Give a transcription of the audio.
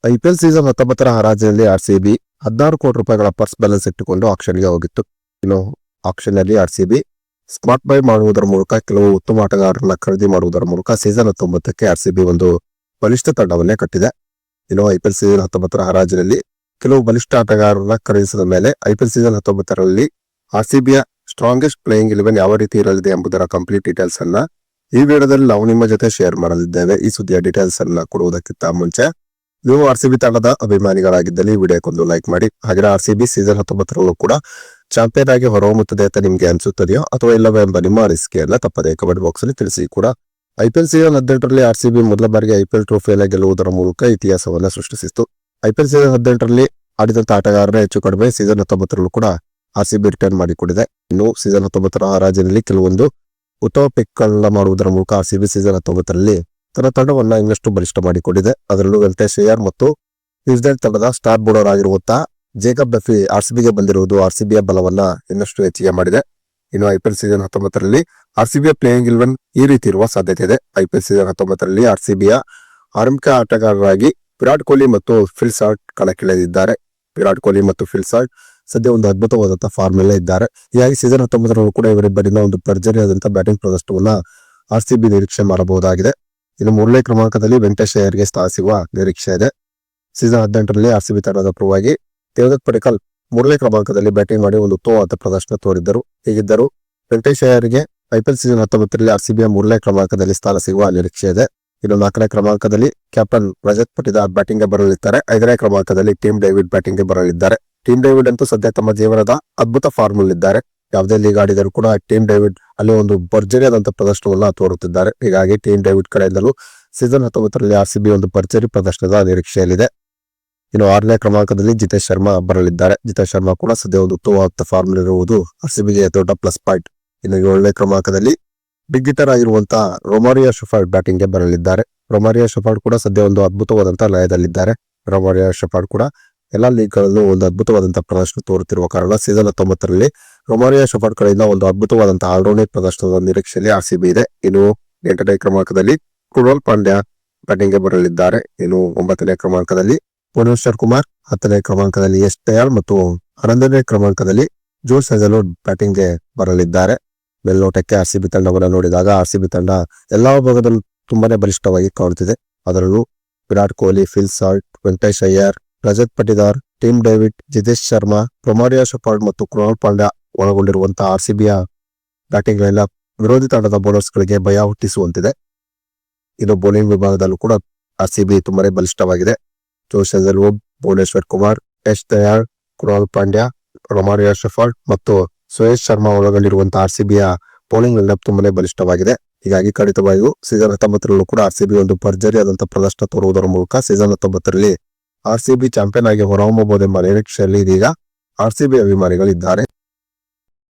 IPL season 19ರ ಹರಾಜಿನಲ್ಲಿ RCB 16 ಕೋಟಿ ರೂಪಾಯಿಗಳ purse balance ಇಟ್ಟುಕೊಂಡು ಆಕ್ಷನ್ಗೆ ಹೋಗಿತ್ತು. ಇನ್ನು ಆಕ್ಷನ್ ನಲ್ಲಿ ಆರ್ಸಿಬಿ ಸ್ಮಾರ್ಟ್ ಬೈ ಮಾಡುವುದರ ಮೂಲಕ ಕೆಲವು ಉತ್ತಮ ಆಟಗಾರರನ್ನ ಖರೀದಿ ಮಾಡುವುದರ ಮೂಲಕ ಸೀಸನ್ 19ಕ್ಕೆ ಆರ್ಸಿಬಿ ಒಂದು ಬಲಿಷ್ಠ ತಂಡವನ್ನೇ ಕಟ್ಟಿದೆ. ಇನ್ನು ಐಪಿಎಲ್ ಸೀಸನ್ 19ರ ಹರಾಜಿನಲ್ಲಿ ಕೆಲವು ಬಲಿಷ್ಠ ಆಟಗಾರರನ್ನ ಖರೀದಿಸಿದ ಮೇಲೆ ಐಪಿಎಲ್ ಸೀಸನ್ 19ರಲ್ಲಿ ಆರ್ಸಿಬಿಯ ಸ್ಟ್ರಾಂಗೆಸ್ಟ್ ಪ್ಲೇಯಿಂಗ್ 11 ಯಾವ ರೀತಿ ಇರಲಿದೆ ಎಂಬುದರ ಕಂಪ್ಲೀಟ್ ಡೀಟೇಲ್ಸ್ ಅನ್ನ ಈ ವಿಡಿಯೋದಲ್ಲಿ ನಾವು ನಿಮ್ಮ ಜೊತೆ ಶೇರ್ ಮಾಡಲಿದ್ದೇವೆ. ಈ ಸುದ್ದಿಯ ಡೀಟೇಲ್ಸ್ ಅನ್ನ ಕೊಡುವುದಕ್ಕಿಂತ ಮುಂಚೆ ನೀವು ಆರ್ಸಿಬಿ ತಂಡದ ಅಭಿಮಾನಿಗಳಾಗಿದ್ದಲ್ಲಿ ವಿಡಿಯೋಕ್ಕೊಂದು ಲೈಕ್ ಮಾಡಿ. ಹಾಗೆ ಆರ್ಸಿಬಿ ಸೀಸನ್ 19ರಲ್ಲೂ ಕೂಡ ಚಾಂಪಿಯನ್ ಆಗಿ ಹೊರಹೊಮ್ಮುತ್ತದೆ ಅಂತ ನಿಮ್ಗೆ ಅನ್ಸುತ್ತದೆಯೋ ಅಥವಾ ಇಲ್ಲವೇ ಎಂಬ ನಿಮ್ಮ ಅನಿಸಿಕೆಯನ್ನ ತಪ್ಪದೇ ಕಮೆಂಟ್ ಬಾಕ್ಸ್ ಅಲ್ಲಿ ತಿಳಿಸಿ. ಕೂಡ ಐಪಿಎಲ್ ಸೀಸನ್ 18ರಲ್ಲಿ ಆರ್ಸಿಬಿ ಮೊದಲ ಬಾರಿಗೆ ಐಪಿಎಲ್ ಟ್ರೋಫಿಯನ್ನ ಗೆಲ್ಲುವುದರ ಮೂಲಕ ಇತಿಹಾಸವನ್ನ ಸೃಷ್ಟಿಸಿತ್ತು. ಐಪಿಎಲ್ ಸೀಸನ್ 18ರಲ್ಲಿ ಆಡಿದಂತ ಆಟಗಾರರೇ ಹೆಚ್ಚು ಕಡಿಮೆ ಸೀಸನ್ 19ರಲ್ಲೂ ಕೂಡ ಆರ್ಸಿಬಿ ರಿಟರ್ನ್ ಮಾಡಿಕೊಡಿದೆ. ಇನ್ನು ಸೀಸನ್ 19ರ ಹರಾಜಿನಲ್ಲಿ ಕೆಲವೊಂದು ಉತ್ತಮ ಪಿಕ್ ಗಳನ್ನ ಮಾಡುವುದರ ಮೂಲಕ ಆರ್ಸಿಬಿ ಸೀಸನ್ 19ರಲ್ಲಿ ತನ್ನ ತಂಡವನ್ನ ಇನ್ನಷ್ಟು ಬಲಿಷ್ಠ ಮಾಡಿಕೊಂಡಿದೆ. ಅದರಲ್ಲೂ ವೆಂಕಟೇಶ್ ಅಯ್ಯರ್ ಮತ್ತು ನ್ಯೂಜಿಲೆಂಡ್ ತಂಡದ ಸ್ಟಾರ್ ಬೌಲರ್ ಆಗಿರುವಂತಹ ಜೇಕಬ್ ಡಫಿ ಆರ್ಸಿಬಿಗೆ ಬಂದಿರುವುದು ಆರ್ಸಿಬಿಯ ಬಲವನ್ನ ಇನ್ನಷ್ಟು ಹೆಚ್ಚಿಗೆ ಮಾಡಿದೆ. ಇನ್ನು ಐಪಿಎಲ್ ಸೀಸನ್ 19ರಲ್ಲಿ ಆರ್ಸಿಬಿಯ ಪ್ಲೇಯಿಂಗ್ 11 ಈ ರೀತಿ ಇರುವ ಸಾಧ್ಯತೆ ಇದೆ. ಐಪಿಎಲ್ ಸೀಸನ್ 19ರಲ್ಲಿ ಆರ್ಸಿಬಿಯ ಆರಂಭಿಕ ಆಟಗಾರರಾಗಿ ವಿರಾಟ್ ಕೊಹ್ಲಿ ಮತ್ತು ಫಿಲ್ ಸಾಲ್ಟ್ ಕಣಕ್ಕಿಳಿದಿದ್ದಾರೆ. ವಿರಾಟ್ ಕೊಹ್ಲಿ ಮತ್ತು ಫಿಲ್ ಸಾಲ್ಟ್ ಸದ್ಯ ಒಂದು ಅದ್ಭುತವಾದಂತಹ ಫಾರ್ಮ್ ಅಲ್ಲೇ ಇದ್ದಾರೆ. ಹೀಗಾಗಿ ಸೀಸನ್ 19ರಲ್ಲೂ ಕೂಡ ಇವರಿಬ್ಬರಿನ ಒಂದು ಭರ್ಜರಿಯಾದಂತಹ ಬ್ಯಾಟಿಂಗ್ ಪ್ರದರ್ಶನವನ್ನ ಆರ್ಸಿಬಿ ನಿರೀಕ್ಷೆ ಮಾಡಬಹುದಾಗಿದೆ. ಇನ್ನು 3ನೇ ಕ್ರಮಾಂಕದಲ್ಲಿ ವೆಂಕಟೇಶ್ ಅಯ್ಯರ್ಗೆ ಸ್ಥಾನ ಸಿಗುವ ನಿರೀಕ್ಷೆ ಇದೆ. ಸೀಸನ್ 18ರಲ್ಲಿ ಆರ್ಸಿಬಿ ತಂಡದ ಪರವಾಗಿ ದೇವದತ್ ಪಡಿಕ್ಕಲ್ 3ನೇ ಕ್ರಮಾಂಕದಲ್ಲಿ ಬ್ಯಾಟಿಂಗ್ ಮಾಡಿ ಒಂದು ಉತ್ತಮವಾದ ಪ್ರದರ್ಶನ ತೋರಿದ್ದರು. ಹೀಗಿದ್ದರೂ ವೆಂಕಟೇಶ್ ಅಯ್ಯರ್ಗೆ ಐಪಿಎಲ್ ಸೀಸನ್ 19ರಲ್ಲಿ ಆರ್ಸಿಬಿಯ 3ನೇ ಕ್ರಮಾಂಕದಲ್ಲಿ ಸ್ಥಾನ ಸಿಗುವ ನಿರೀಕ್ಷೆ ಇದೆ. ಇನ್ನು 4ನೇ ಕ್ರಮಾಂಕದಲ್ಲಿ ಕ್ಯಾಪ್ಟನ್ ರಜತ್ ಪಟಿದಾರ್ ಬ್ಯಾಟಿಂಗ್ ಗೆ ಬರಲಿದ್ದಾರೆ. 5ನೇ ಕ್ರಮಾಂಕದಲ್ಲಿ ಟೀಮ್ ಡೇವಿಡ್ ಬ್ಯಾಟಿಂಗ್ ಗೆ ಬರಲಿದ್ದಾರೆ. ಟೀಮ್ ಡೇವಿಡ್ ಅಂತೂ ಸದ್ಯ ತಮ್ಮ ಜೀವನದ ಅದ್ಭುತ ಫಾರ್ಮ್ ಅಲ್ಲಿದ್ದಾರೆ. ಯಾವುದೇ ಲೀಗ್ ಆಡಿದರೂ ಕೂಡ ಟೀಮ್ ಡೇವಿಡ್ ಅಲ್ಲಿ ಒಂದು ಭರ್ಜರಿಯಾದಂತಹ ಪ್ರದರ್ಶನವನ್ನ ತೋರುತ್ತಿದ್ದಾರೆ. ಹೀಗಾಗಿ ಟೀಮ್ ಡೇವಿಡ್ ಕಡೆಯಿಂದಲೂ ಸೀಸನ್ 19ರಲ್ಲಿ ಆರ್ಸಿಬಿ ಒಂದು ಭರ್ಜರಿ ಪ್ರದರ್ಶನದ ನಿರೀಕ್ಷೆಯಲ್ಲಿದೆ. ಇನ್ನು 6ನೇ ಕ್ರಮಾಂಕದಲ್ಲಿ ಜಿತೇಶ್ ಶರ್ಮಾ ಬರಲಿದ್ದಾರೆ. ಜಿತೇಶ್ ಶರ್ಮಾ ಕೂಡ ಸದ್ಯ ಒಂದು ಉತ್ತಮವಾದ ಫಾರ್ಮ್ ಇರುವುದು ಆರ್ಸಿಬಿಗೆ ದೊಡ್ಡ ಪ್ಲಸ್ ಪಾಯಿಂಟ್. ಇನ್ನು 7ನೇ ಕ್ರಮಾಂಕದಲ್ಲಿ ಬಿಗ್ ಹಿಟ್ಟರ್ ಆಗಿರುವಂತಹ ರೊಮಾರಿಯೋ ಶೆಫರ್ಡ್ ಬ್ಯಾಟಿಂಗ್ ಗೆ ಬರಲಿದ್ದಾರೆ. ರೊಮಾರಿಯೋ ಶೆಫರ್ಡ್ ಕೂಡ ಸದ್ಯ ಒಂದು ಅದ್ಭುತವಾದಂತಹ ಲಯದಲ್ಲಿದ್ದಾರೆ. ರೊಮಾರಿಯೋ ಶೆಫರ್ಡ್ ಕೂಡ ಎಲ್ಲಾ ಲೀಗ್ ಗಳಲ್ಲೂ ಒಂದು ಅದ್ಭುತವಾದಂತಹ ಪ್ರದರ್ಶನ ತೋರುತ್ತಿರುವ ಕಾರಣ ಸೀಸನ್ 19ರಲ್ಲಿ ರೊಮಾರಿಯೋ ಶೆಫರ್ಡ್ ಕಡೆಯಿಂದ ಒಂದು ಅದ್ಭುತವಾದಂತಹ ಆಲ್ರೌಂಡರ್ ಪ್ರದರ್ಶನದ ನಿರೀಕ್ಷೆಯಲ್ಲಿ ಆರ್ಸಿಬಿ ಇದೆ. ಇನ್ನು 8ನೇ ಕ್ರಮಾಂಕದಲ್ಲಿ ಕೃಣಾಲ್ ಪಾಂಡ್ಯ ಬ್ಯಾಟಿಂಗ್ ಗೆ ಬರಲಿದ್ದಾರೆ. ಇನ್ನು 9ನೇ ಕ್ರಮಾಂಕದಲ್ಲಿ ಭುವನೇಶ್ವರ್ ಕುಮಾರ್, 10ನೇ ಕ್ರಮಾಂಕದಲ್ಲಿ ಎಸ್ ದಯಾಳ್ ಮತ್ತು 11ನೇ ಕ್ರಮಾಂಕದಲ್ಲಿ ಜೋಸ್ ಹೆಜಲ್ವುಡ್ ಬ್ಯಾಟಿಂಗ್ ಗೆ ಬರಲಿದ್ದಾರೆ. ಮೇಲ್ನೋಟಕ್ಕೆ ಆರ್ಸಿಬಿ ತಂಡವನ್ನು ನೋಡಿದಾಗ ಆರ್ಸಿಬಿ ತಂಡ ಎಲ್ಲಾ ಭಾಗದಲ್ಲೂ ತುಂಬಾನೇ ಬಲಿಷ್ಠವಾಗಿ ಕಾಣುತ್ತಿದೆ. ಅದರಲ್ಲೂ Virat Kohli, Phil Salt, Venkatesh Iyer, Rajat Patidar, Tim David, Jitesh Sharma, Romario Shepherd ಮತ್ತು ಕೃಣಾಲ್ ಪಾಂಡ್ಯ ಒಳಗೊಂಡಿರುವಂತಹ ಆರ್ಸಿಬಿಯ ಬ್ಯಾಟಿಂಗ್ ಗಳೆಲ್ಲ ವಿರೋಧಿ ತಂಡದ ಬೌಲರ್ಸ್ ಗಳಿಗೆ ಭಯ ಹುಟ್ಟಿಸುವಂತಿದೆ. ಇನ್ನು ಬೌಲಿಂಗ್ ವಿಭಾಗದಲ್ಲೂ ಕೂಡ ಆರ್ಸಿಬಿ ತುಂಬಾನೇ ಬಲಿಷ್ಠವಾಗಿದೆ. Josh Hazlewood, Bhuvneshwar Kumar, S Dayal, Krunal Pandya, Romario Shepherd ಮತ್ತು ಸುಯೇಶ್ ಶರ್ಮಾ ಒಳಗೊಂಡಿರುವಂತಹ ಆರ್ಸಿಬಿಯ ಬೌಲಿಂಗ್ ಲೈನ್ಅಪ್ ತುಂಬಾನೇ ಬಲಿಷ್ಠವಾಗಿದೆ. ಹೀಗಾಗಿ ಖಂಡಿತವಾಗಿಯೂ ಸೀಸನ್ 19ರಲ್ಲೂ ಕೂಡ ಆರ್ಸಿಬಿ ಒಂದು ಭರ್ಜರಿಯಾದಂತಹ ಪ್ರದರ್ಶನ ತೋರುವುದರ ಮೂಲಕ ಸೀಸನ್ 19ರಲ್ಲಿ ಆರ್ಸಿಬಿ ಚಾಂಪಿಯನ್ ಆಗಿ ಹೊರಹೊಮ್ಮಬಹುದೆಂಬ ನಿರೀಕ್ಷೆಯಲ್ಲಿ ಇದೀಗ ಆರ್ಸಿಬಿ ಅಭಿಮಾನಿಗಳಿದ್ದಾರೆ.